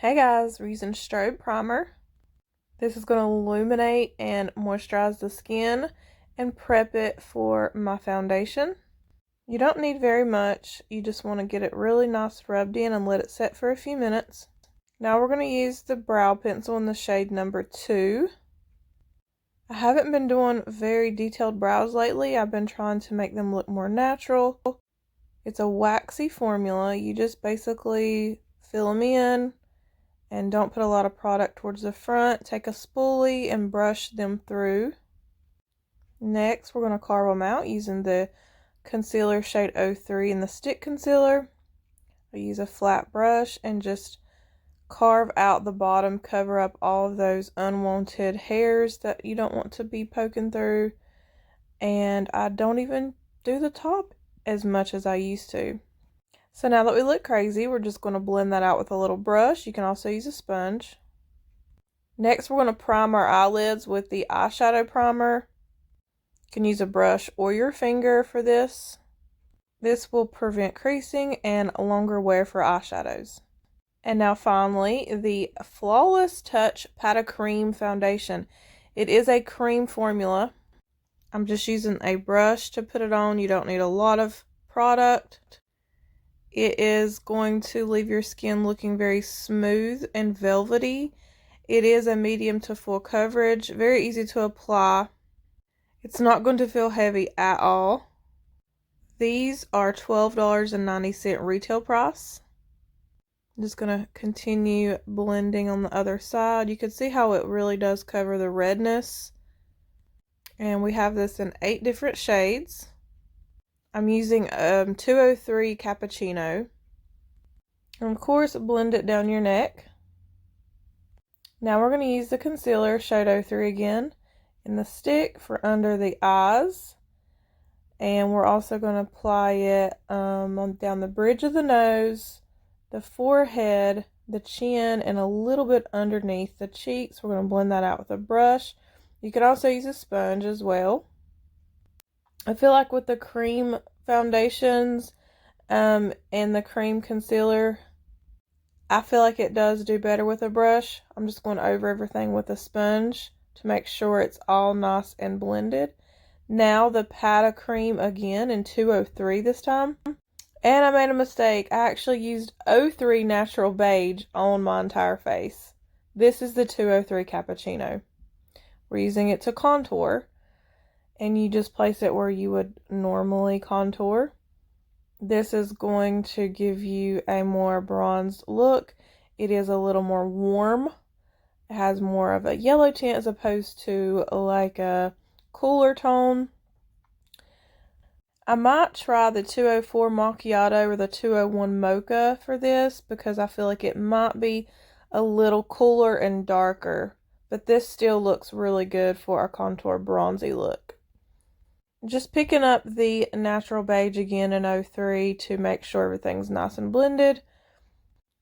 Hey guys, we're using strobe primer. This is going to illuminate and moisturize the skin and prep it for my foundation. You don't need very much. You just want to get it really nice rubbed in and let it set for a few minutes. Now we're going to use the brow pencil in the shade number 2. I haven't been doing very detailed brows lately. I've been trying to make them look more natural. It's a waxy formula. You just basically fill them in. And don't put a lot of product towards the front. Take a spoolie and brush them through. Next, we're going to carve them out using the concealer shade 03 in the stick concealer. I use a flat brush and just carve out the bottom, cover up all of those unwanted hairs that you don't want to be poking through. And I don't even do the top as much as I used to. So now that we look crazy, we're just going to blend that out with a little brush. You can also use a sponge. Next, we're going to prime our eyelids with the eyeshadow primer. You can use a brush or your finger for this. This will prevent creasing and longer wear for eyeshadows. And now finally, the Flawless Touch Pat Cream Foundation. It is a cream formula. I'm just using a brush to put it on. You don't need a lot of product. It is going to leave your skin looking very smooth and velvety. It is a medium to full coverage, very easy to apply. It's not going to feel heavy at all. These are $12.90 retail price. I'm just going to continue blending on the other side. You can see how it really does cover the redness. And we have this in 8 different shades. I'm using 203 cappuccino. And of course, blend it down your neck. Now we're going to use the concealer, shade 03 again, in the stick for under the eyes. And we're also going to apply it down the bridge of the nose, the forehead, the chin, and a little bit underneath the cheeks. We're going to blend that out with a brush. You can also use a sponge as well. I feel like with the cream foundations and the cream concealer, I feel like it does do better with a brush. I'm just going over everything with a sponge to make sure it's all nice and blended. Now the Pat Cream again in 203 this time. And I made a mistake. I actually used 03 Natural Beige on my entire face. This is the 203 Cappuccino. We're using it to contour. And you just place it where you would normally contour. This is going to give you a more bronzed look. It is a little more warm. It has more of a yellow tint as opposed to like a cooler tone. I might try the 204 Macchiato or the 201 Mocha for this because I feel like it might be a little cooler and darker. But this still looks really good for a contour bronzy look. Just picking up the Natural Beige again in 03 to make sure everything's nice and blended.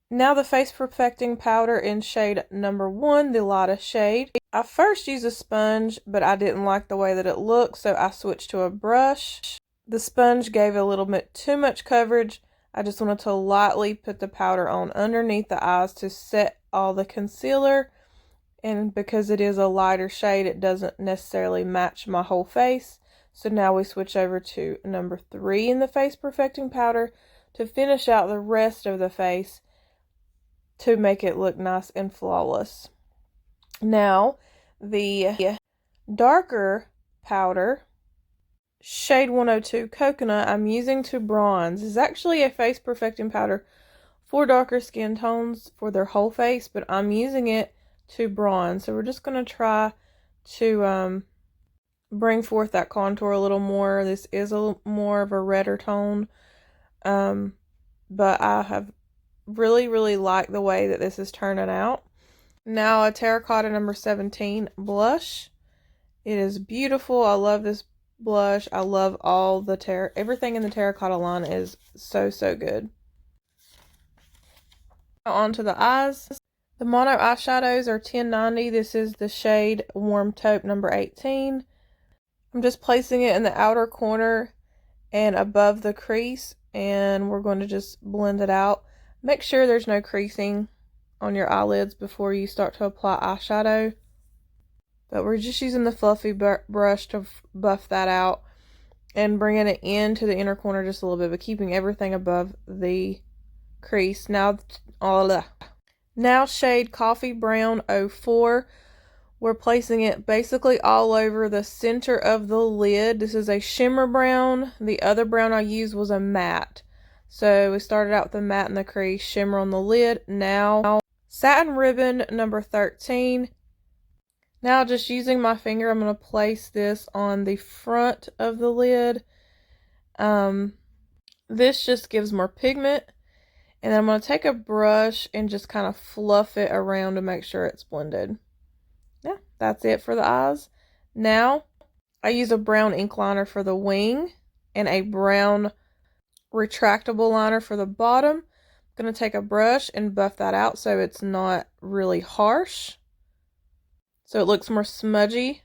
Now the Face Perfecting Powder in shade number 1, the lightest shade. I first used a sponge, but I didn't like the way that it looked, so I switched to a brush. The sponge gave a little bit too much coverage. I just wanted to lightly put the powder on underneath the eyes to set all the concealer. And because it is a lighter shade, it doesn't necessarily match my whole face. So now we switch over to number 3 in the Face Perfecting Powder to finish out the rest of the face to make it look nice and flawless. Now, the darker powder, shade 102 Coconut, I'm using to bronze. This is actually a Face Perfecting Powder for darker skin tones for their whole face, but I'm using it to bronze. So we're just going to try to bring forth that contour a little more. This is a little more of a redder tone, but I have really liked the way that this is turning out. Now a Terracotta number 17 blush. It is beautiful. I love this blush. I love all the everything in the Terracotta line is so good. Now on to the eyes. The mono eyeshadows are $10.90. This is the shade Warm Taupe number 18. I'm just placing it in the outer corner and above the crease, and we're going to just blend it out. Make sure there's no creasing. on your eyelids before you start to apply eyeshadow. But we're just using the fluffy brush to buff that out and bringing it into the inner corner just a little bit, but keeping everything above the crease. Now shade Coffee Brown 04. We're placing it basically all over the center of the lid. This is a shimmer brown. The other brown I used was a matte. So we started out with the matte in the crease, shimmer on the lid. Now Satin Ribbon number 13. Now just using my finger, I'm going to place this on the front of the lid. This just gives more pigment. And then I'm going to take a brush and just kind of fluff it around to make sure it's blended. Yeah, that's it for the eyes. Now, I use a brown ink liner for the wing and a brown retractable liner for the bottom. I'm going to take a brush and buff that out so it's not really harsh, so it looks more smudgy.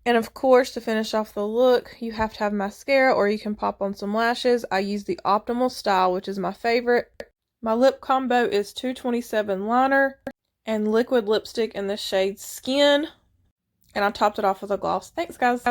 And of course, to finish off the look, you have to have mascara, or you can pop on some lashes. I use the Optimal Style, which is my favorite. My lip combo is 227 liner and liquid lipstick in the shade Skin. And I topped it off with a gloss. Thanks, guys.